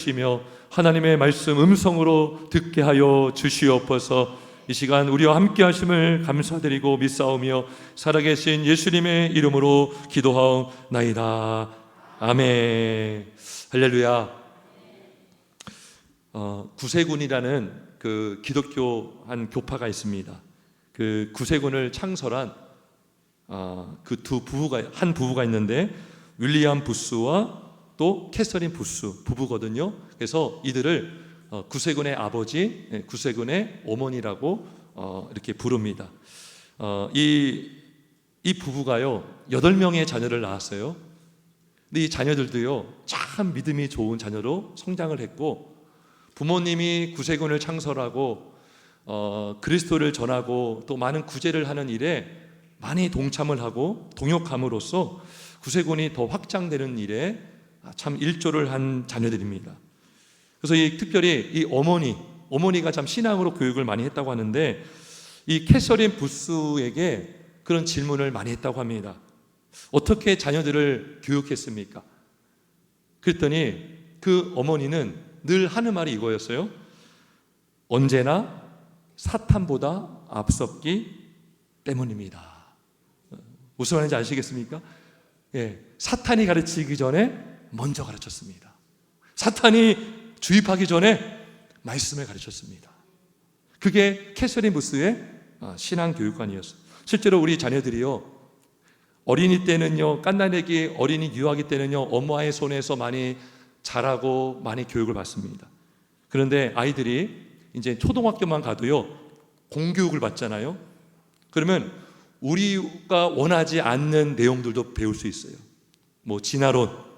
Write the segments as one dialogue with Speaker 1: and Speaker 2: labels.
Speaker 1: 시며 하나님의 말씀 음성으로 듣게 하여 주시옵소서. 이 시간 우리와 함께 하심을 감사드리고 믿사오며 살아계신 예수님의 이름으로 기도하옵나이다. 아멘. 할렐루야. 구세군이라는 그 기독교 한 교파가 있습니다. 그 구세군을 창설한 그 두 부부가 한 부부가 있는데 윌리엄 부스와 또 캐서린 부스 부부거든요. 그래서 이들을 구세군의 아버지, 구세군의 어머니라고 이렇게 부릅니다. 이 부부가요 8명의 자녀를 낳았어요. 근데 이 자녀들도요 참 믿음이 좋은 자녀로 성장을 했고, 부모님이 구세군을 창설하고 그리스도를 전하고 또 많은 구제를 하는 일에 많이 동참을 하고 동역함으로써 구세군이 더 확장되는 일에 참 일조를 한 자녀들입니다. 그래서 특별히 이 어머니가 참 신앙으로 교육을 많이 했다고 하는데, 이 캐서린 부스에게 그런 질문을 많이 했다고 합니다. 어떻게 자녀들을 교육했습니까? 그랬더니 그 어머니는 늘 하는 말이 이거였어요. 언제나 사탄보다 앞섰기 때문입니다. 무슨 말인지 아시겠습니까? 사탄이 가르치기 전에 먼저 가르쳤습니다. 사탄이 주입하기 전에 말씀을 가르쳤습니다. 그게 캐서린 부스의 신앙 교육관이었어요. 실제로 우리 자녀들이요 어린이 때는요, 갓난아기 어린이 유아기 때는요 엄마의 손에서 많이 자라고 많이 교육을 받습니다. 그런데 아이들이 이제 초등학교만 가도요 공교육을 받잖아요. 그러면 우리가 원하지 않는 내용들도 배울 수 있어요. 뭐 진화론,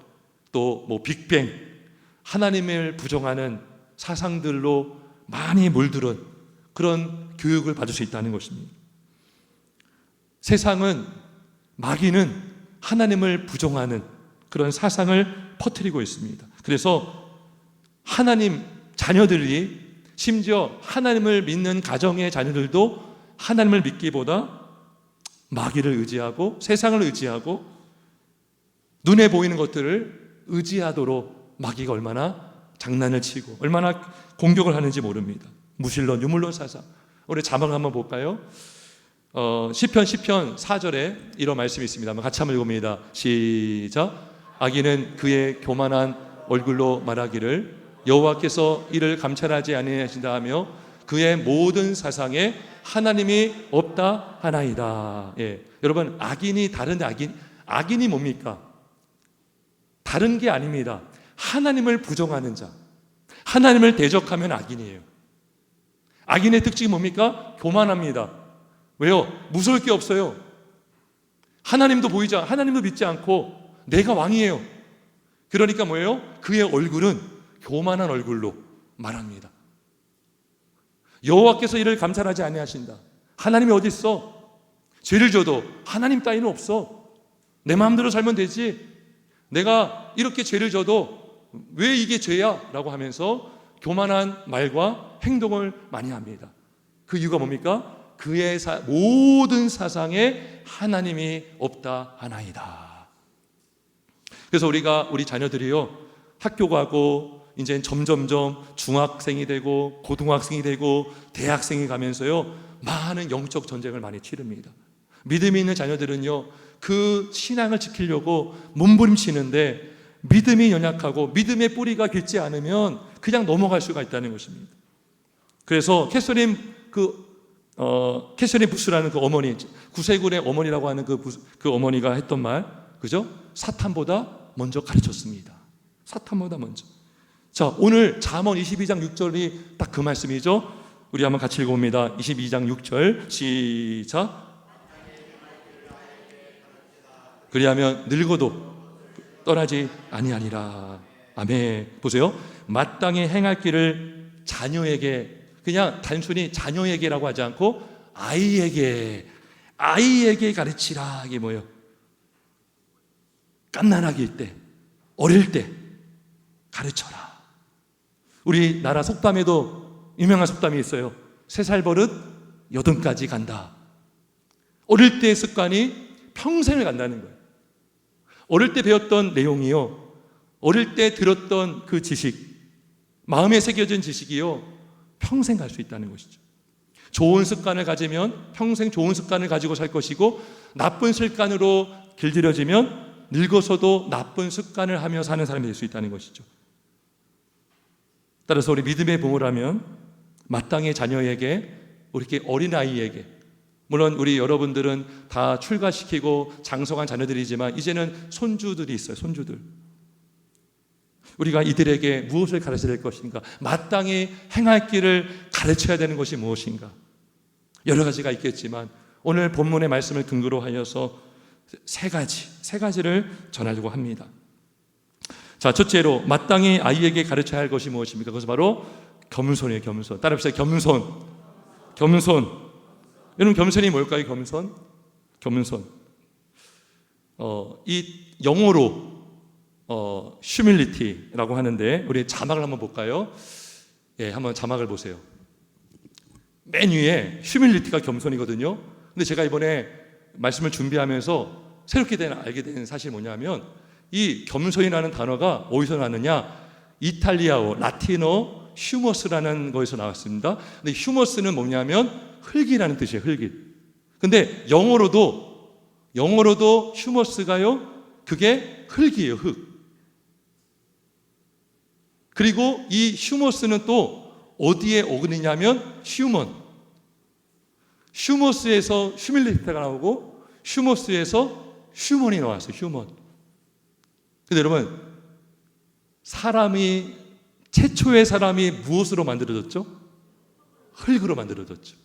Speaker 1: 또 뭐 빅뱅, 하나님을 부정하는 사상들로 많이 물들은 그런 교육을 받을 수 있다는 것입니다. 세상은, 마귀는 하나님을 부정하는 그런 사상을 퍼뜨리고 있습니다. 그래서 하나님 자녀들이, 심지어 하나님을 믿는 가정의 자녀들도 하나님을 믿기보다 마귀를 의지하고 세상을 의지하고 눈에 보이는 것들을 의지하도록 마귀가 얼마나 장난을 치고 얼마나 공격을 하는지 모릅니다. 무신론, 유물론 사상. 우리 자막 한번 볼까요? 시편 4절에 이런 말씀이 있습니다. 한번 같이 한번 읽어봅니다. 시작. 악인은 그의 교만한 얼굴로 말하기를 여호와께서 이를 감찰하지 아니하신다 하며 그의 모든 사상에 하나님이 없다 하나이다. 여러분, 악인이 다른데 악인이 뭡니까? 다른 게 아닙니다. 하나님을 부정하는 자, 하나님을 대적하면 악인이에요. 악인의 특징이 뭡니까? 교만합니다. 왜요? 무서울 게 없어요. 하나님도 하나님도 믿지 않고 내가 왕이에요. 그러니까 뭐예요? 그의 얼굴은 교만한 얼굴로 말합니다. 여호와께서 이를 감찰하지 아니하신다. 하나님이 어디 있어? 죄를 져도 하나님 따위는 없어. 내 마음대로 살면 되지. 내가 이렇게 죄를 져도 왜 이게 죄야? 라고 하면서 교만한 말과 행동을 많이 합니다. 그 이유가 뭡니까? 그의 모든 사상에 하나님이 없다 하나이다. 그래서 우리 자녀들이요 학교 가고 이제 점점점 중학생이 되고 고등학생이 되고 대학생이 가면서요 많은 영적 전쟁을 많이 치릅니다. 믿음이 있는 자녀들은요 그 신앙을 지키려고 몸부림치는데, 믿음이 연약하고 믿음의 뿌리가 깊지 않으면 그냥 넘어갈 수가 있다는 것입니다. 그래서 캐서린 부스라는 그 어머니, 구세군의 어머니라고 하는 그 어머니가 했던 말, 그죠? 사탄보다 먼저 가르쳤습니다. 사탄보다 먼저. 자, 오늘 잠언 22장 6절이 딱 그 말씀이죠. 우리 한번 같이 읽어봅니다. 22장 6절 시작. 그리하면 늙어도 떠나지 아니하니라. 아멘. 보세요. 마땅히 행할 길을 자녀에게, 그냥 단순히 자녀에게라고 하지 않고 아이에게 가르치라. 이게 뭐예요? 갓난아기일 때, 어릴 때 가르쳐라. 우리나라 속담에도 유명한 속담이 있어요. 3살 버릇 여든까지 간다. 어릴 때의 습관이 평생을 간다는 거예요. 어릴 때 배웠던 내용이요, 어릴 때 들었던 그 지식, 마음에 새겨진 지식이요, 평생 갈 수 있다는 것이죠. 좋은 습관을 가지면 평생 좋은 습관을 가지고 살 것이고, 나쁜 습관으로 길들여지면 늙어서도 나쁜 습관을 하며 사는 사람이 될 수 있다는 것이죠. 따라서 우리 믿음의 부모라면 마땅히 자녀에게, 우리 이렇게 어린아이에게, 물론 우리 여러분들은 다 출가시키고 장성한 자녀들이지만 이제는 손주들이 있어요. 손주들. 우리가 이들에게 무엇을 가르쳐야 될 것인가, 마땅히 행할 길을 가르쳐야 되는 것이 무엇인가, 여러 가지가 있겠지만 오늘 본문의 말씀을 근거로 하여서 세 가지를 전하려고 합니다. 자, 첫째로 마땅히 아이에게 가르쳐야 할 것이 무엇입니까? 그것은 바로 겸손이에요. 겸손. 따라합시다. 겸손. 여러분, 겸손이 뭘까요? 겸손. 이 영어로 humility라고 하는데, 우리 자막을 한번 볼까요? 예, 한번 자막을 보세요. 맨 위에 humility가 겸손이거든요. 근데 제가 이번에 말씀을 준비하면서 새롭게 알게 된 사실이 뭐냐면, 이 겸손이라는 단어가 어디서 나느냐, 이탈리아어, 라틴어 휴머스라는 거에서 나왔습니다. 근데 휴머스는 뭐냐면 흙이라는 뜻이에요. 흙이. 근데 영어로도 휴머스가요, 그게 흙이에요. 흙. 그리고 이 휴머스는 또 어디에 어긋이냐면 휴머스에서 휴밀리티가 나오고 휴머스에서 휴먼이 나왔어요. 휴먼. 근데 여러분, 최초의 사람이 무엇으로 만들어졌죠? 흙으로 만들어졌죠.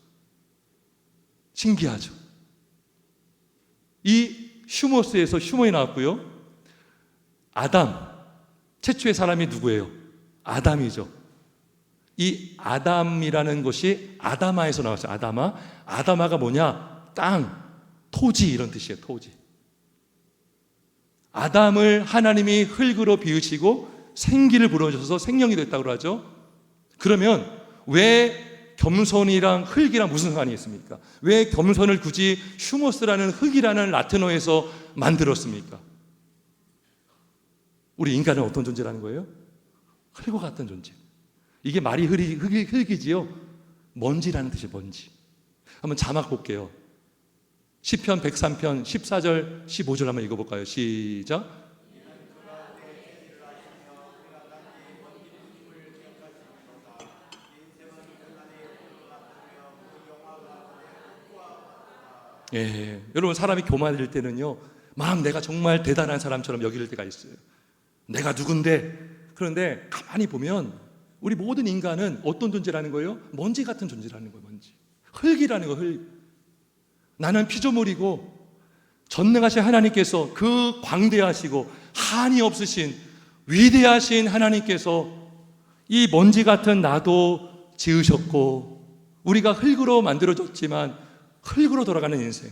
Speaker 1: 신기하죠. 이 휴머스에서 휴먼이 나왔고요. 최초의 사람이 누구예요? 아담이죠. 이 아담이라는 것이 아다마에서 나왔어요. 아다마가 뭐냐? 땅, 토지, 이런 뜻이에요. 토지. 아담을 하나님이 흙으로 비우시고 생기를 불어주셔서 생명이 됐다고 하죠. 그러면 왜 겸손이랑 흙이랑 무슨 상관이 있습니까? 왜 겸손을 굳이 휴머스라는 흙이라는 라틴어에서 만들었습니까? 우리 인간은 어떤 존재라는 거예요? 흙과 같은 존재. 이게 말이 흙이지요. 먼지라는 뜻이에요. 먼지. 한번 자막 볼게요. 시편 103편 14절 15절 한번 읽어볼까요? 시작. 예, 여러분, 사람이 교만할 때는요, 막 내가 정말 대단한 사람처럼 여길 때가 있어요. 내가 누군데. 그런데 가만히 보면 우리 모든 인간은 어떤 존재라는 거예요? 먼지 같은 존재라는 거예요. 먼지. 흙이라는 거예요. 흙. 나는 피조물이고 전능하신 하나님께서, 그 광대하시고 한이 없으신 위대하신 하나님께서 이 먼지 같은 나도 지으셨고, 우리가 흙으로 만들어졌지만 흙으로 돌아가는 인생,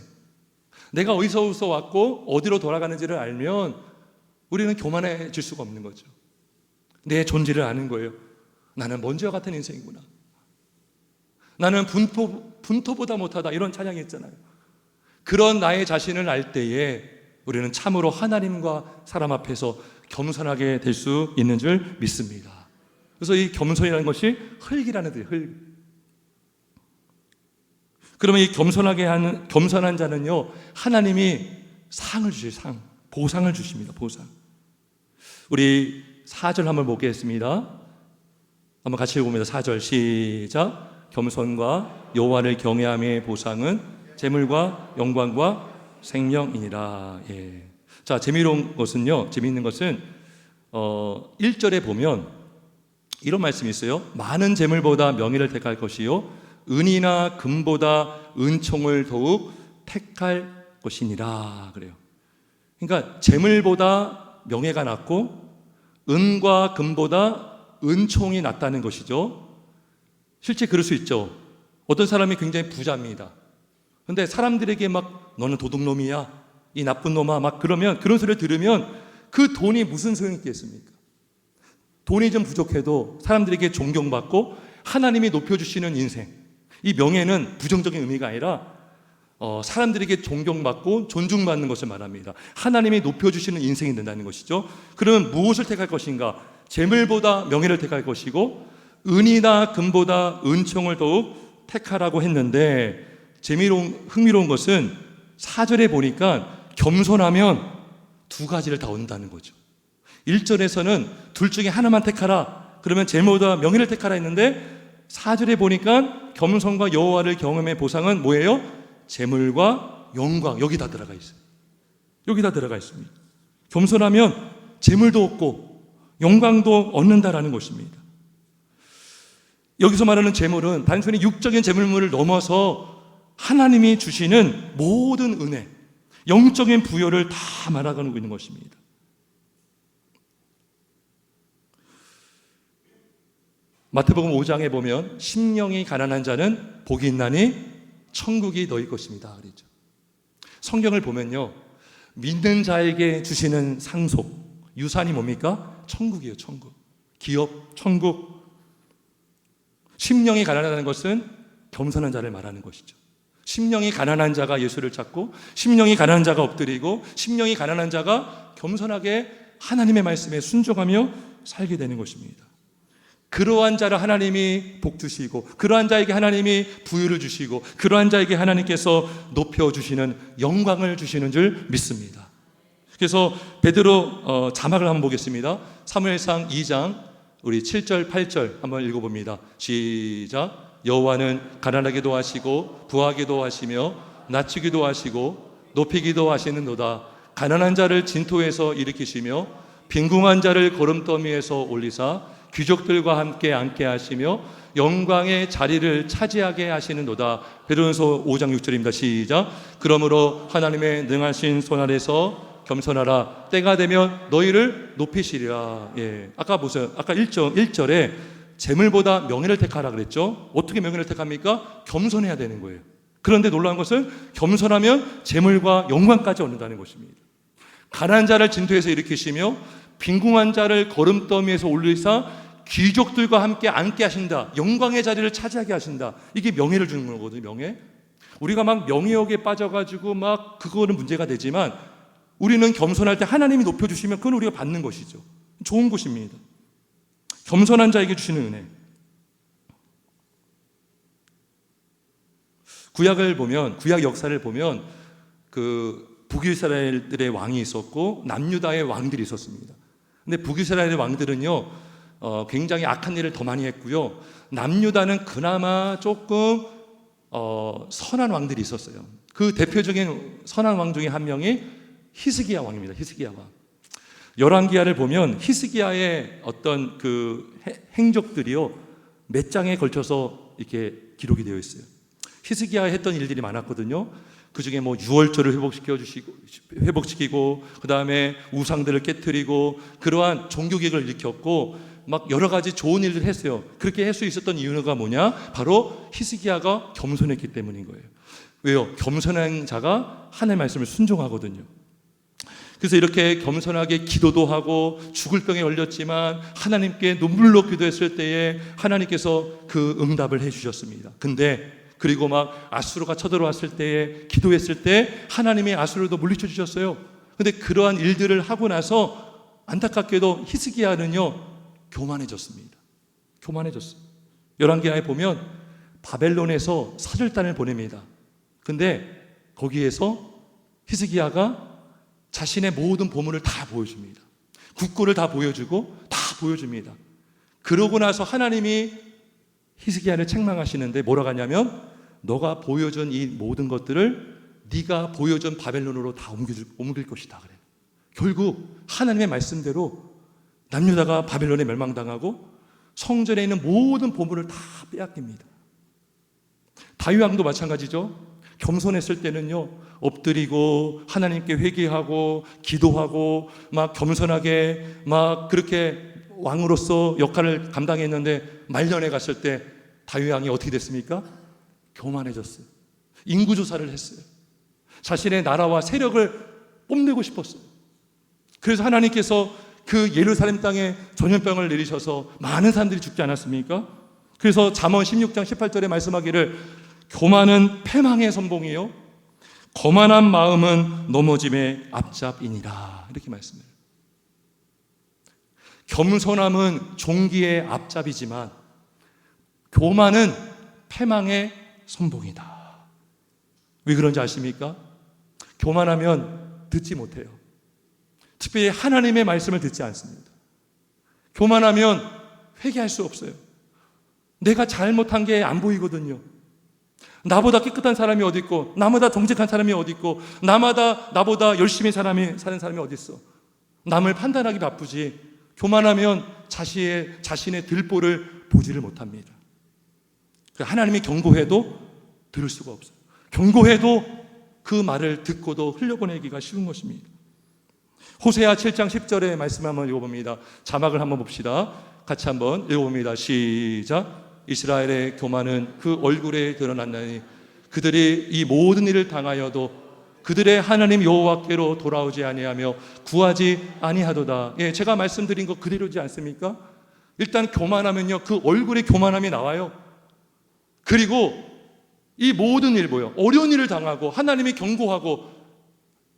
Speaker 1: 내가 어디서부터 왔고 어디로 돌아가는지를 알면 우리는 교만해질 수가 없는 거죠. 내 존재를 아는 거예요. 나는 먼지와 같은 인생이구나. 나는 분토보다 못하다, 이런 찬양이 있잖아요. 그런 나의 자신을 알 때에 우리는 참으로 하나님과 사람 앞에서 겸손하게 될 수 있는 줄 믿습니다. 그래서 이 겸손이라는 것이 흙이라는 뜻이에요. 흙. 그러면 이 겸손한 자는요, 하나님이 상을 주세요. 보상을 주십니다. 보상. 우리 4절 한번 보겠습니다. 한번 같이 읽어봅니다. 4절 시작. 겸손과 여호와를 경외함의 보상은 재물과 영광과 생명이니라. 예. 자, 재미있는 것은 1절에 보면 이런 말씀이 있어요. 많은 재물보다 명예를 택할 것이요, 은이나 금보다 은총을 더욱 택할 것이니라. 그래요. 그러니까 재물보다 명예가 낫고 은과 금보다 은총이 낫다는 것이죠. 실제 그럴 수 있죠. 어떤 사람이 굉장히 부자입니다. 그런데 사람들에게 막 너는 도둑놈이야, 이 나쁜 놈아, 막 그러면, 그런 소리를 들으면 그 돈이 무슨 소용이 있겠습니까? 돈이 좀 부족해도 사람들에게 존경받고 하나님이 높여주시는 인생, 이 명예는 부정적인 의미가 아니라 사람들에게 존경받고 존중받는 것을 말합니다. 하나님이 높여주시는 인생이 된다는 것이죠. 그러면 무엇을 택할 것인가? 재물보다 명예를 택할 것이고 은이나 금보다 은총을 더욱 택하라고 했는데, 흥미로운 것은 4절에 보니까 겸손하면 두 가지를 다 얻는다는 거죠. 1절에서는 둘 중에 하나만 택하라, 그러면 재물보다 명예를 택하라 했는데 4절에 보니까 겸손과 여호와를 경험의 보상은 뭐예요? 재물과 영광, 여기 다 들어가 있어요. 여기 다 들어가 있습니다. 겸손하면 재물도 얻고 영광도 얻는다라는 것입니다. 여기서 말하는 재물은 단순히 육적인 재물물을 넘어서 하나님이 주시는 모든 은혜, 영적인 부여를 다 말하고 있는 것입니다. 마태복음 5장에 보면 심령이 가난한 자는 복이 있나니 천국이 너희 것입니다 그랬죠. 성경을 보면요, 믿는 자에게 주시는 상속, 유산이 뭡니까? 천국이에요. 천국, 기업, 천국. 심령이 가난하다는 것은 겸손한 자를 말하는 것이죠. 심령이 가난한 자가 예수를 찾고, 심령이 가난한 자가 엎드리고, 심령이 가난한 자가 겸손하게 하나님의 말씀에 순종하며 살게 되는 것입니다. 그러한 자를 하나님이 복 주시고, 그러한 자에게 하나님이 부유를 주시고, 그러한 자에게 하나님께서 높여주시는 영광을 주시는 줄 믿습니다. 그래서 베드로 자막을 한번 보겠습니다. 사무엘상 2장 우리 7절 8절 한번 읽어봅니다. 시작. 여호와는 가난하게도 하시고 부하게도 하시며 낮추기도 하시고 높이기도 하시는도다. 가난한 자를 진토에서 일으키시며 빈궁한 자를 거름더미에서 올리사 귀족들과 함께 앉게 하시며 영광의 자리를 차지하게 하시는도다. 베드로전서 5장 6절입니다. 시작. 그러므로 하나님의 능하신 손 아래서 겸손하라. 때가 되면 너희를 높이시리라. 예. 아까 보세요. 아까 1절에 재물보다 명예를 택하라 그랬죠. 어떻게 명예를 택합니까? 겸손해야 되는 거예요. 그런데 놀라운 것은 겸손하면 재물과 영광까지 얻는다는 것입니다. 가난한 자를 진토에서 일으키시며 빈궁한 자를 거름더미에서 올리사 귀족들과 함께 앉게 하신다. 영광의 자리를 차지하게 하신다. 이게 명예를 주는 거거든요. 명예. 우리가 막 명예욕에 빠져가지고 막 그거는 문제가 되지만, 우리는 겸손할 때 하나님이 높여주시면 그건 우리가 받는 것이죠. 좋은 것입니다. 겸손한 자에게 주시는 은혜. 구약을 보면, 구약 역사를 보면 그 북이스라엘들의 왕이 있었고 남유다의 왕들이 있었습니다. 근데 북이스라엘의 왕들은요 굉장히 악한 일을 더 많이 했고요, 남유다는 그나마 조금 선한 왕들이 있었어요. 그 대표적인 선한 왕 중에 한 명이 히스기야 왕입니다. 히스기야 왕. 열왕기하를 보면 히스기야의 어떤 그 행적들이요 몇 장에 걸쳐서 이렇게 기록이 되어 있어요. 히스기야가 했던 일들이 많았거든요. 그 중에 뭐 유월절을 회복시키고 그 다음에 우상들을 깨뜨리고 그러한 종교개혁을 일으켰고 막 여러 가지 좋은 일을 했어요. 그렇게 할 수 있었던 이유가 뭐냐? 바로 히스기야가 겸손했기 때문인 거예요. 왜요? 겸손한 자가 하나님의 말씀을 순종하거든요. 그래서 이렇게 겸손하게 기도도 하고 죽을 병에 걸렸지만 하나님께 눈물로 기도했을 때에 하나님께서 그 응답을 해주셨습니다. 근데 그리고 막 아수르가 쳐들어왔을 때에 기도했을 때 하나님이 아수르도 물리쳐 주셨어요. 근데 그러한 일들을 하고 나서 안타깝게도 히스기야는요 교만해졌습니다. 교만해졌어요. 열왕기하에 보면 바벨론에서 사절단을 보냅니다. 근데 거기에서 히스기야가 자신의 모든 보물을 다 보여줍니다. 국고를 다 보여주고 다 보여줍니다. 그러고 나서 하나님이 히스기야를 책망하시는데 뭐라고 하냐면 너가 보여준 이 모든 것들을 네가 보여준 바벨론으로 다 옮길 것이다 그래요. 결국 하나님의 말씀대로 남유다가 바벨론에 멸망당하고 성전에 있는 모든 보물을 다 빼앗깁니다. 다윗 왕도 마찬가지죠. 겸손했을 때는요 엎드리고 하나님께 회개하고 기도하고 막 겸손하게 막 그렇게 왕으로서 역할을 감당했는데 말년에 갔을 때 다윗 왕이 어떻게 됐습니까? 교만해졌어요. 인구조사를 했어요. 자신의 나라와 세력을 뽐내고 싶었어요. 그래서 하나님께서 그 예루살렘 땅에 전염병을 내리셔서 많은 사람들이 죽지 않았습니까? 그래서 잠언 16장 18절에 말씀하기를 교만은 패망의 선봉이요 거만한 마음은 넘어짐의 앞잡이니라 이렇게 말씀해요. 겸손함은 종기의 앞잡이지만 교만은 패망의 선봉이다. 왜 그런지 아십니까? 교만하면 듣지 못해요. 특별히 하나님의 말씀을 듣지 않습니다. 교만하면 회개할 수 없어요. 내가 잘못한 게 안 보이거든요. 나보다 깨끗한 사람이 어디 있고, 나보다 정직한 사람이 어디 있고, 나보다 열심히 사는 사람이 어디 있어. 남을 판단하기 바쁘지. 교만하면 자신의 들보를 보지를 못합니다. 하나님이 경고해도 들을 수가 없어요. 경고해도 그 말을 듣고도 흘려보내기가 쉬운 것입니다. 호세아 7장 10절의 말씀 한번 읽어봅니다. 자막을 한번 봅시다. 같이 한번 읽어봅니다. 시작. 이스라엘의 교만은 그 얼굴에 드러났나니 그들이 이 모든 일을 당하여도 그들의 하나님 여호와께로 돌아오지 아니하며 구하지 아니하도다. 예, 제가 말씀드린 거 그대로지 않습니까? 일단 교만하면요, 그 얼굴에 교만함이 나와요. 그리고 이 모든 일 뭐요? 어려운 일을 당하고 하나님이 경고하고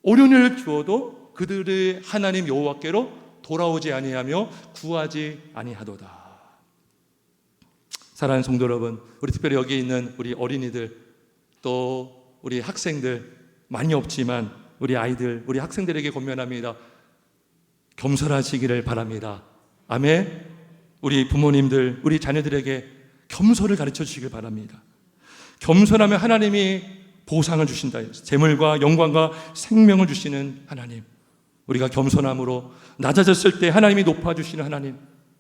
Speaker 1: 어려운 일을 주어도 그들의 하나님 여호와께로 돌아오지 아니하며 구하지 아니하도다. 사랑하는 성도 여러분, 우리 특별히 여기 있는 우리 어린이들, 또 우리 학생들, 많이 없지만 우리 아이들, 우리 학생들에게 권면합니다. 겸손하시기를 바랍니다. 아멘. 우리 부모님들, 우리 자녀들에게 겸손을 가르쳐 주시길 바랍니다. 겸손하면 하나님이 보상을 주신다. 재물과 영광과 생명을 주시는 하나님. 우리가 겸손함으로 낮아졌을 때 하나님이 높아주시는 하나님,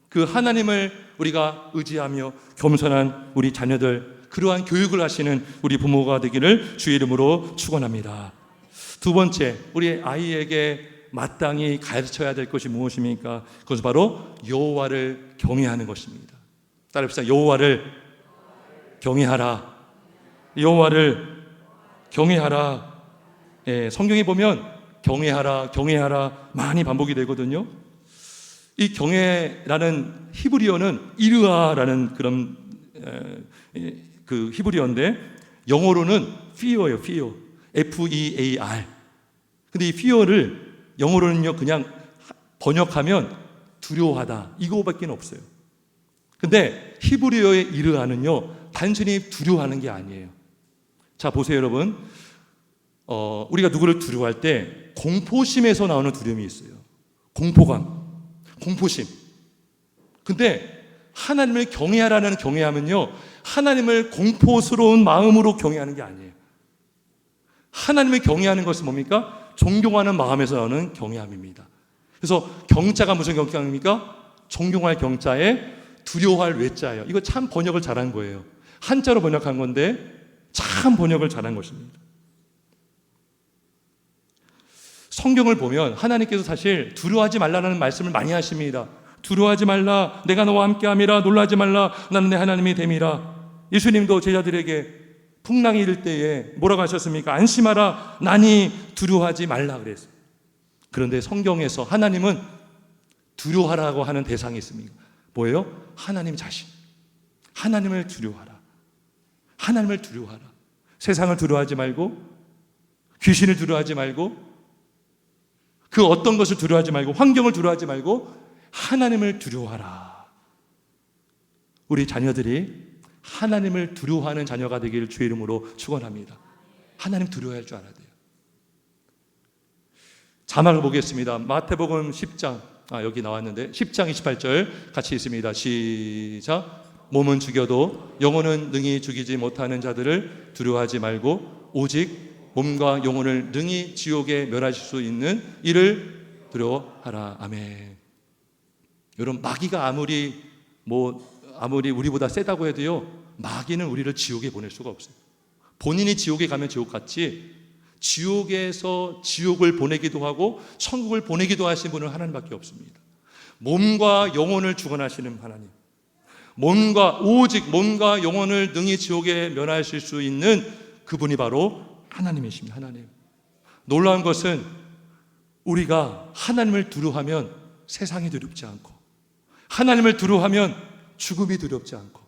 Speaker 1: 그 하나님을 우리가 의지하며 겸손한 우리 자녀들, 그러한 교육을 하시는 우리 부모가 되기를 주의 이름으로 축원합니다. 두 번째, 우리 아이에게 마땅히 가르쳐야 될 것이 무엇입니까? 그것은 바로 여호와를 경외하는 것입니다. 따라합시다. 여호와를 경외하라. 여호와를 경외하라. 예, 성경에 보면 경외하라, 경외하라 많이 반복이 되거든요. 이 경외라는 히브리어는 이르아라는 그런 그 히브리어인데 영어로는 fear예요, fear. F-E-A-R. 근데 이 fear를 영어로는요, 그냥 번역하면 두려워하다. 이거밖에 없어요. 근데 히브리어의 이르아는요, 단순히 두려워하는 게 아니에요. 자, 보세요, 여러분. 우리가 누구를 두려워할 때 공포심에서 나오는 두려움이 있어요. 공포감, 공포심. 근데 하나님을 경외하라는 경외함은요, 하나님을 공포스러운 마음으로 경외하는 게 아니에요. 하나님을 경외하는 것은 뭡니까? 존경하는 마음에서 나오는 경외함입니다. 그래서 경자가 무슨 경자입니까? 존경할 경자에 두려워할 외자예요. 이거 참 번역을 잘한 거예요. 한자로 번역한 건데 참 번역을 잘한 것입니다. 성경을 보면 하나님께서 사실 두려워하지 말라는 말씀을 많이 하십니다. 두려워하지 말라, 내가 너와 함께함이라, 놀라지 말라, 나는 내 하나님이 됨이라. 예수님도 제자들에게 풍랑이 일 때에 뭐라고 하셨습니까? 안심하라, 나니 두려워하지 말라 그랬어요. 그런데 성경에서 하나님은 두려워하라고 하는 대상이 있습니다. 뭐예요? 하나님 자신. 하나님을 두려워하라. 하나님을 두려워하라. 세상을 두려워하지 말고, 귀신을 두려워하지 말고, 그 어떤 것을 두려워하지 말고, 환경을 두려워하지 말고 하나님을 두려워하라. 우리 자녀들이 하나님을 두려워하는 자녀가 되기를 주의 이름으로 축원합니다. 하나님 두려워할 줄 알아야 돼요. 자막을 보겠습니다. 마태복음 10장, 여기 나왔는데 10장 28절 같이 있습니다. 시작. 몸은 죽여도 영혼은 능히 죽이지 못하는 자들을 두려워하지 말고 오직 몸과 영혼을 능히 지옥에 멸하실 수 있는 이를 두려워하라. 아멘. 여러분, 마귀가 아무리 우리보다 세다고 해도요, 마귀는 우리를 지옥에 보낼 수가 없어요. 본인이 지옥에 가면 지옥 같지, 지옥에서 지옥을 보내기도 하고 천국을 보내기도 하신 분은 하나님밖에 없습니다. 몸과 영혼을 주관하시는 하나님, 오직 몸과 영혼을 능히 지옥에 면하실 수 있는 그분이 바로 하나님이십니다. 하나님. 놀라운 것은 우리가 하나님을 두려워하면 세상이 두렵지 않고, 하나님을 두려워하면 죽음이 두렵지 않고,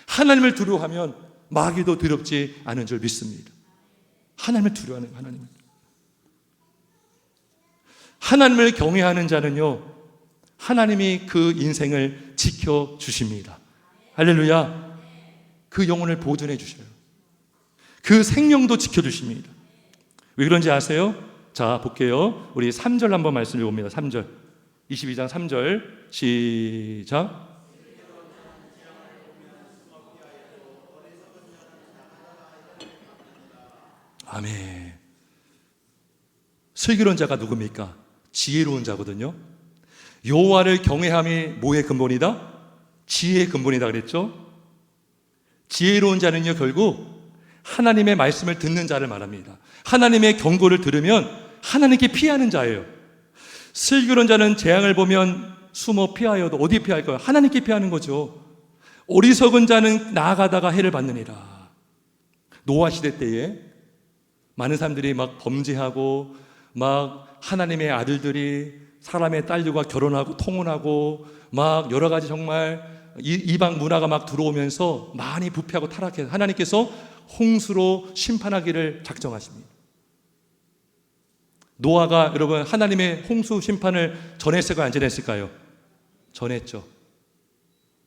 Speaker 1: 하나님을 두려워하면 마귀도 두렵지 않은 줄 믿습니다. 하나님을 두려워하는 하나님을 경외하는 자는요, 하나님이 그 인생을 지켜주십니다. 할렐루야. 그 영혼을 보존해 주셔요. 그 생명도 지켜주십니다. 왜 그런지 아세요? 자, 볼게요. 우리 3절 한번 말씀 읽어봅니다. 3절. 22장 3절 시작. 아멘. 슬기로운 자가 누굽니까? 지혜로운 자거든요. 여호와를 경외함이 뭐의 근본이다? 지혜의 근본이다 그랬죠? 지혜로운 자는요, 결국 하나님의 말씀을 듣는 자를 말합니다. 하나님의 경고를 들으면 하나님께 피하는 자예요. 슬기로운 자는 재앙을 보면 숨어 피하여도 어디 피할까요? 하나님께 피하는 거죠. 어리석은 자는 나아가다가 해를 받느니라. 노아 시대 때에 많은 사람들이 막 범죄하고 막 하나님의 아들들이 사람의 딸들과 결혼하고 통혼하고 막 여러 가지 정말 이방 문화가 막 들어오면서 많이 부패하고 타락해서 하나님께서 홍수로 심판하기를 작정하십니다. 노아가 여러분 하나님의 홍수 심판을 전했을까요? 안 전했을까요? 전했죠.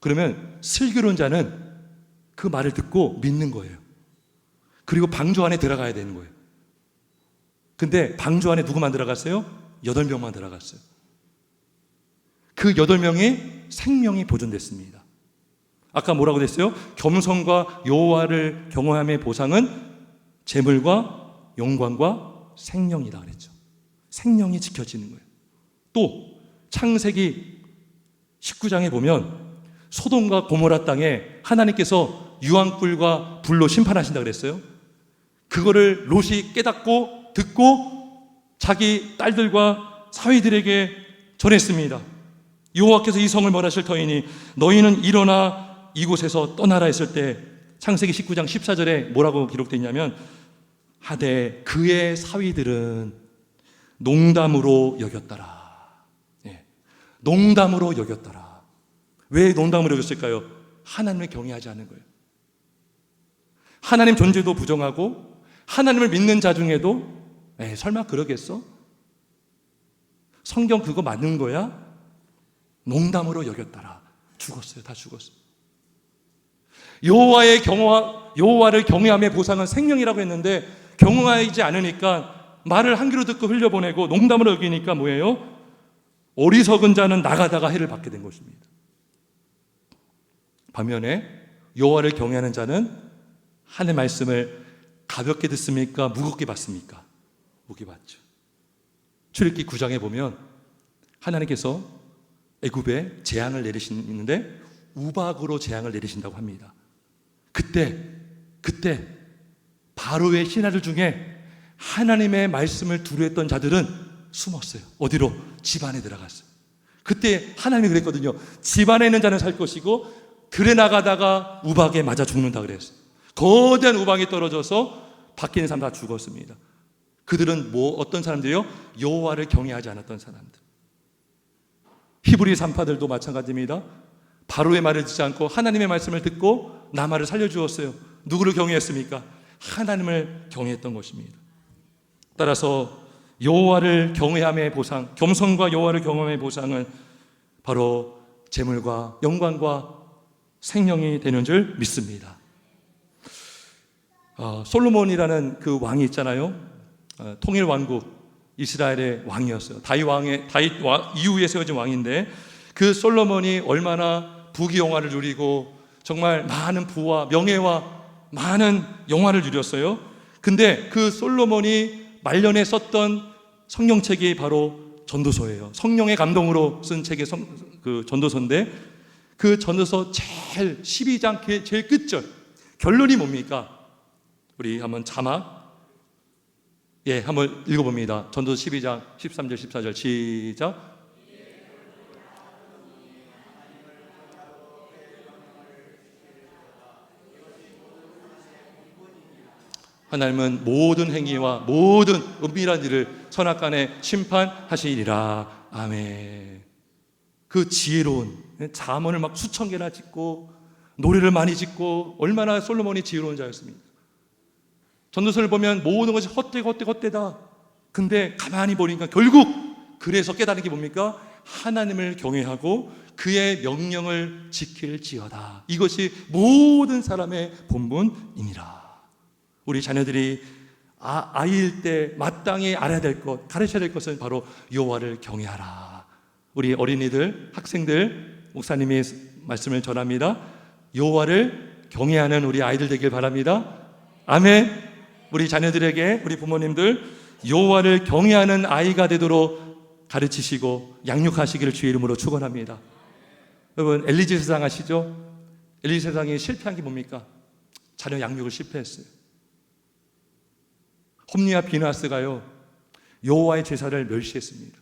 Speaker 1: 그러면 슬기로운 자는 그 말을 듣고 믿는 거예요. 그리고 방주 안에 들어가야 되는 거예요. 근데 방주 안에 누구만 들어갔어요? 8명만 들어갔어요. 그 8명의 생명이 보존됐습니다. 아까 뭐라고 됐어요? 겸손과 여호와를 경외함의 보상은 재물과 영광과 생명이다 그랬죠. 생명이 지켜지는 거예요. 또 창세기 19장에 보면 소돔과 고모라 땅에 하나님께서 유황불과 불로 심판하신다 그랬어요. 그거를 롯이 깨닫고 듣고 자기 딸들과 사위들에게 전했습니다. 여호와께서 이 성을 멸하실 터이니 너희는 일어나 이곳에서 떠나라 했을 때 창세기 19장 14절에 뭐라고 기록되어 있냐면 하되 그의 사위들은 농담으로 여겼더라. 네. 농담으로 여겼더라. 왜 농담으로 여겼을까요? 하나님을 경외하지 않는 거예요. 하나님 존재도 부정하고 하나님을 믿는 자 중에도 설마 그러겠어? 성경 그거 맞는 거야? 농담으로 여겼더라. 죽었어요. 다 죽었어요. 여호와를 경외함의 보상은 생명이라고 했는데 경외하지 않으니까 말을 한 귀로 듣고 흘려보내고 농담으로 여기니까 뭐예요? 어리석은 자는 나가다가 해를 받게 된 것입니다. 반면에 여호와를 경외하는 자는 하나님의 말씀을 가볍게 듣습니까? 무겁게 받습니까? 무겁게 받죠. 출애굽기 9장에 보면 하나님께서 애굽에 재앙을 내리시는데 우박으로 재앙을 내리신다고 합니다. 그때 바로의 신하들 중에 하나님의 말씀을 두려워했던 자들은 숨었어요. 어디로? 집 안에 들어갔어요. 그때 하나님이 그랬거든요. 집 안에 있는 자는 살 것이고 들에 나가다가 우박에 맞아 죽는다 그랬어요. 거대한 우박이 떨어져서 밖에 있는 사람 다 죽었습니다. 그들은 어떤 사람들이요? 여호와를 경외하지 않았던 사람들. 히브리 산파들도 마찬가지입니다. 바로의 말을 듣지 않고 하나님의 말씀을 듣고 나마를 살려주었어요. 누구를 경외했습니까? 하나님을 경외했던 것입니다. 따라서 여호와를 경외함의 보상, 겸손과 여호와를 경외함의 보상은 바로 재물과 영광과 생명이 되는 줄 믿습니다. 솔로몬이라는 그 왕이 있잖아요. 통일 왕국 이스라엘의 왕이었어요. 다윗 이후에 세워진 왕인데 그 솔로몬이 얼마나 부귀영화를 누리고 정말 많은 부와 명예와 많은 영화를 누렸어요. 근데 그 솔로몬이 말년에 썼던 성경책이 바로 전도서예요. 성령의 감동으로 쓴 책이 그 전도서인데 그 전도서 제일 12장 제일 끝절 결론이 뭡니까? 우리 한번 자막 한번 읽어봅니다. 전도서 12장 13절 14절 시작. 하나님은 모든 행위와 모든 은밀한 일을 선악간에 심판하시리라. 아멘. 그 지혜로운 잠언을 막 수천 개나 짓고 노래를 많이 짓고 얼마나 솔로몬이 지혜로운 자였습니까? 전도서를 보면 모든 것이 헛되다. 근데 가만히 보니까 결국 그래서 깨달은 게 뭡니까? 하나님을 경외하고 그의 명령을 지킬지어다. 이것이 모든 사람의 본분이니라. 우리 자녀들이 아이일 때 마땅히 알아야 될 것, 가르쳐야 될 것은 바로 여호와를 경외하라. 우리 어린이들, 학생들, 목사님이 말씀을 전합니다. 여호와를 경외하는 우리 아이들 되길 바랍니다. 아멘. 우리 자녀들에게, 우리 부모님들 여호와를 경외하는 아이가 되도록 가르치시고 양육하시기를 주의 이름으로 축원합니다. 여러분, 엘리제 세상 아시죠? 엘리제 세상이 실패한 게 뭡니까? 자녀 양육을 실패했어요. 홈리와 비나스가요, 여호와의 제사를 멸시했습니다.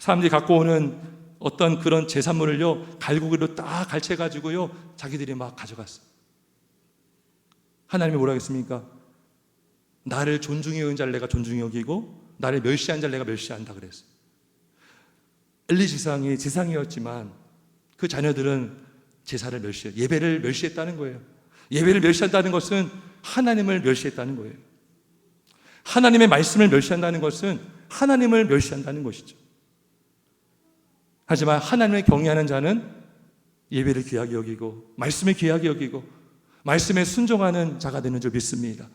Speaker 1: 사람들이 갖고 오는 어떤 그런 제산물을요, 갈고기로 딱 갈채가지고요, 자기들이 막 가져갔어요. 하나님이 뭐라 했습니까? 나를 존중히 여긴 자를 내가 존중히 여기고 나를 멸시한 자를 내가 멸시한다 그랬어요. 엘리 제사장이 제사장이었지만 그 자녀들은 제사를 멸시했어요. 예배를 멸시했다는 거예요. 예배를 멸시한다는 것은 하나님을 멸시했다는 거예요. 하나님의 말씀을 멸시한다는 것은 하나님을 멸시한다는 것이죠. 하지만 하나님을 경외하는 자는 예배를 귀하게 여기고 말씀을 귀하게 여기고 말씀에 순종하는 자가 되는 줄 믿습니다.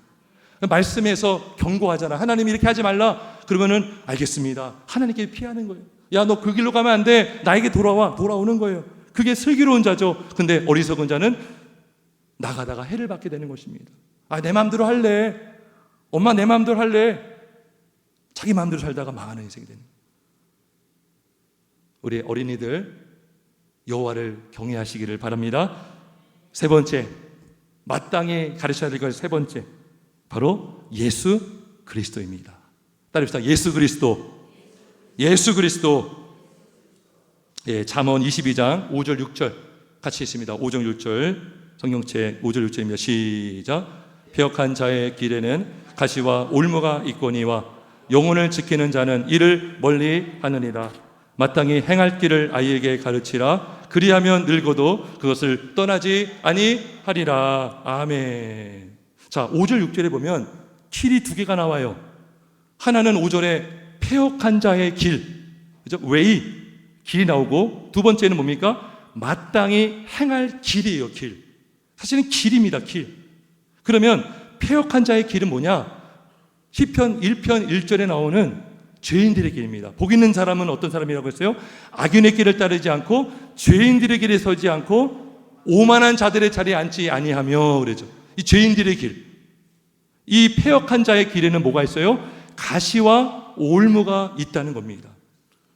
Speaker 1: 말씀에서 경고하잖아. 하나님이 이렇게 하지 말라. 그러면은 알겠습니다. 하나님께 피하는 거예요. 야, 너 그 길로 가면 안 돼. 나에게 돌아오는 거예요. 그게 슬기로운 자죠. 근데 어리석은 자는 나가다가 해를 받게 되는 것입니다. 내 마음대로 할래. 엄마 내 마음대로 할래. 자기 마음대로 살다가 망하는 인생이 되는 거예요. 우리 어린이들 여호와를 경외하시기를 바랍니다. 세 번째, 마땅히 가르쳐야 될 것 세 번째, 바로 예수 그리스도입니다. 따라합시다. 예수 그리스도. 예수 그리스도. 예, 잠언 22장 5절 6절 같이 있습니다. 5절 6절 성경책 5절 6절입니다. 시작. 패역한 자의 길에는 가시와 올무가 있거니와 영혼을 지키는 자는 이를 멀리 하느니라. 마땅히 행할 길을 아이에게 가르치라. 그리하면 늙어도 그것을 떠나지 아니하리라. 아멘. 자, 5절 6절에 보면 길이 두 개가 나와요. 하나는 5절에 패역한 자의 길, 그죠? 웨이, 길이 나오고, 두 번째는 뭡니까? 마땅히 행할 길이에요. 길. 사실은 길입니다. 길. 그러면 패역한 자의 길은 뭐냐? 시편 1편 1절에 나오는 죄인들의 길입니다. 복 있는 사람은 어떤 사람이라고 했어요? 악인의 길을 따르지 않고 죄인들의 길에 서지 않고 오만한 자들의 자리에 앉지 아니하며 그러죠. 이 죄인들의 길, 이 패역한 자의 길에는 뭐가 있어요? 가시와 올무가 있다는 겁니다.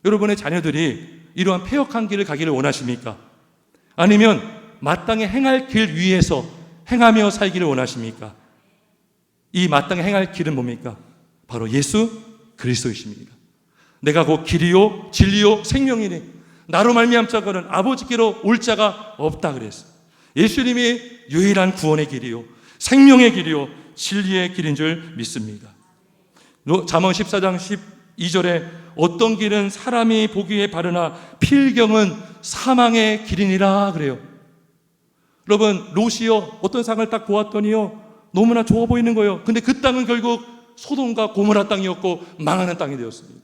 Speaker 1: 여러분의 자녀들이 이러한 패역한 길을 가기를 원하십니까? 아니면 마땅히 행할 길 위에서 행하며 살기를 원하십니까? 이 마땅히 행할 길은 뭡니까? 바로 예수 그리스도이십니다. 내가 곧 길이요 진리요 생명이니 나로 말미암 자가는 아버지께로 올 자가 없다 그랬어요. 예수님이 유일한 구원의 길이요 생명의 길이요 진리의 길인 줄 믿습니다. 잠언 14장 12절에 어떤 길은 사람이 보기에 바르나 필경은 사망의 길이니라 그래요. 여러분, 롯이요 어떤 상을 딱 보았더니요 너무나 좋아 보이는 거예요. 근데 그 땅은 결국 소돔과 고모라 땅이었고 망하는 땅이 되었습니다.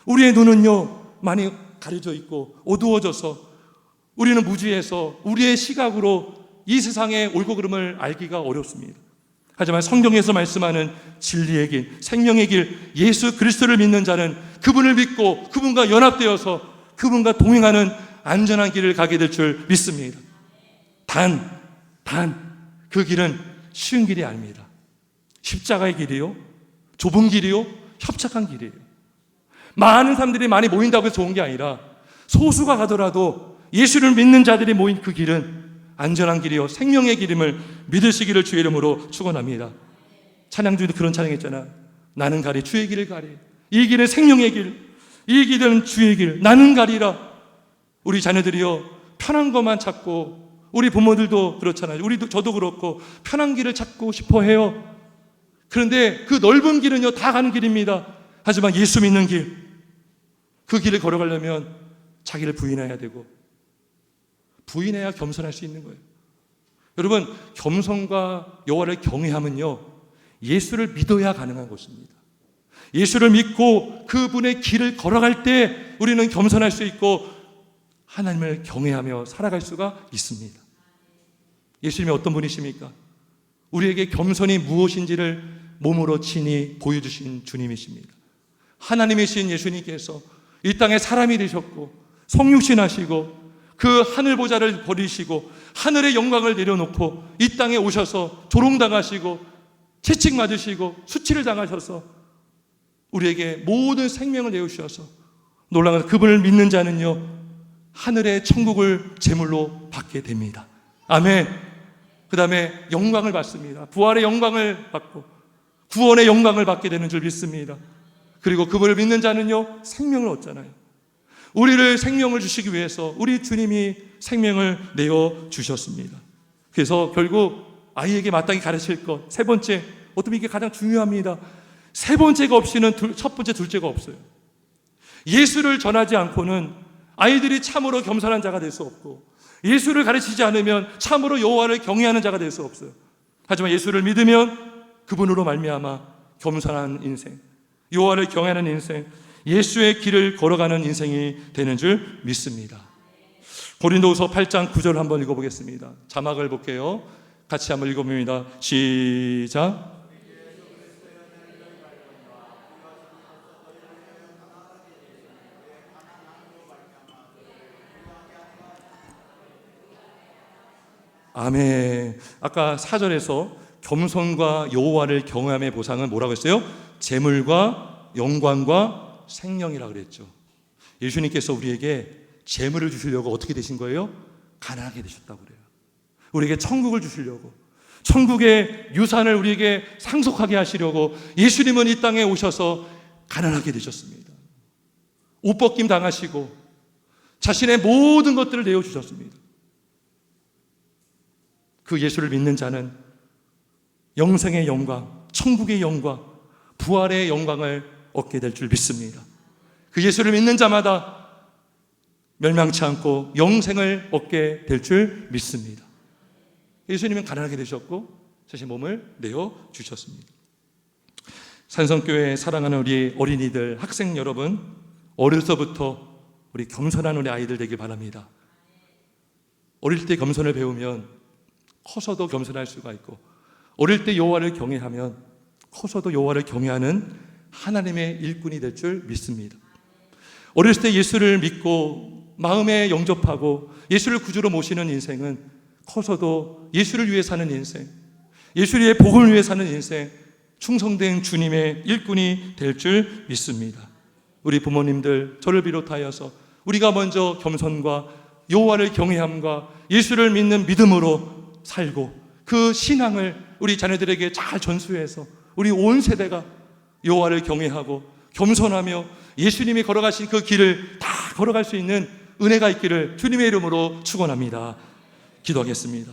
Speaker 1: 우리의 눈은요 많이 가려져 있고 어두워져서 우리는 무지해서 우리의 시각으로 이 세상의 옳고 그름을 알기가 어렵습니다. 하지만 성경에서 말씀하는 진리의 길, 생명의 길, 예수 그리스도를 믿는 자는 그분을 믿고 그분과 연합되어서 그분과 동행하는 안전한 길을 가게 될 줄 믿습니다. 단 그 길은 쉬운 길이 아닙니다. 십자가의 길이요, 좁은 길이요, 협착한 길이에요. 많은 사람들이 많이 모인다고 해서 좋은 게 아니라 소수가 가더라도 예수를 믿는 자들이 모인 그 길은 안전한 길이요 생명의 길임을 믿으시기를 주의 이름으로 축원합니다. 찬양 중에도 그런 찬양했잖아. 나는 가리 주의 길을 가리. 이 길은 생명의 길, 이 길은 주의 길, 나는 가리라. 우리 자녀들이요 편한 것만 찾고, 우리 부모들도 그렇잖아요. 저도 그렇고 편한 길을 찾고 싶어 해요. 그런데 그 넓은 길은요 다 가는 길입니다. 하지만 예수 믿는 길, 그 길을 걸어가려면 자기를 부인해야 되고 부인해야 겸손할 수 있는 거예요. 여러분, 겸손과 여호와를 경외함은요 예수를 믿어야 가능한 것입니다. 예수를 믿고 그분의 길을 걸어갈 때 우리는 겸손할 수 있고 하나님을 경외하며 살아갈 수가 있습니다. 예수님이 어떤 분이십니까? 우리에게 겸손이 무엇인지를 몸으로 친히 보여주신 주님이십니다. 하나님이신 예수님께서 이 땅에 사람이 되셨고 성육신하시고 그 하늘 보좌를 버리시고 하늘의 영광을 내려놓고 이 땅에 오셔서 조롱당하시고 채찍 맞으시고 수치를 당하셔서 우리에게 모든 생명을 내어주셔서 놀라운 그분을 믿는 자는요 하늘의 천국을 제물로 받게 됩니다. 아멘. 그 다음에 영광을 받습니다. 부활의 영광을 받고 구원의 영광을 받게 되는 줄 믿습니다. 그리고 그분을 믿는 자는요 생명을 얻잖아요. 우리를 생명을 주시기 위해서 우리 주님이 생명을 내어 주셨습니다. 그래서 결국 아이에게 마땅히 가르칠 것 세 번째, 어쩌면 이게 가장 중요합니다. 세 번째가 없이는 첫 번째, 둘째가 없어요. 예수를 전하지 않고는 아이들이 참으로 겸손한 자가 될 수 없고 예수를 가르치지 않으면 참으로 여호와를 경외하는 자가 될 수 없어요. 하지만 예수를 믿으면 그분으로 말미암아 겸손한 인생, 여호와를 경외하는 인생, 예수의 길을 걸어가는 인생이 되는 줄 믿습니다. 고린도후서 8장 9절 한번 읽어보겠습니다. 자막을 볼게요. 같이 한번 읽어봅니다. 시작. 아멘. 아까 4절에서 겸손과 여호와를 경외함의 보상은 뭐라고 했어요? 재물과 영광과 생명이라고 그랬죠. 예수님께서 우리에게 재물을 주시려고 어떻게 되신 거예요? 가난하게 되셨다고 그래요. 우리에게 천국을 주시려고, 천국의 유산을 우리에게 상속하게 하시려고 예수님은 이 땅에 오셔서 가난하게 되셨습니다. 옷 벗김 당하시고 자신의 모든 것들을 내어주셨습니다. 그 예수를 믿는 자는 영생의 영광, 천국의 영광, 부활의 영광을 얻게 될 줄 믿습니다. 그 예수를 믿는 자마다 멸망치 않고 영생을 얻게 될 줄 믿습니다. 예수님은 가난하게 되셨고 자신의 몸을 내어주셨습니다. 산성교회 사랑하는 우리 어린이들, 학생 여러분, 어려서부터 우리 겸손한 우리 아이들 되길 바랍니다. 어릴 때 겸손을 배우면 커서도 겸손할 수가 있고, 어릴 때 여호와를 경외하면 커서도 여호와를 경외하는 하나님의 일꾼이 될 줄 믿습니다. 어렸을 때 예수를 믿고 마음에 영접하고 예수를 구주로 모시는 인생은 커서도 예수를 위해 사는 인생, 예수의 복음을 위해 사는 인생, 충성된 주님의 일꾼이 될 줄 믿습니다. 우리 부모님들, 저를 비롯하여서 우리가 먼저 겸손과 여호와를 경외함과 예수를 믿는 믿음으로 살고 그 신앙을 우리 자녀들에게 잘 전수해서 우리 온 세대가 여호와를 경외하고 겸손하며 예수님이 걸어가신 그 길을 다 걸어갈 수 있는 은혜가 있기를 주님의 이름으로 축원합니다. 기도하겠습니다.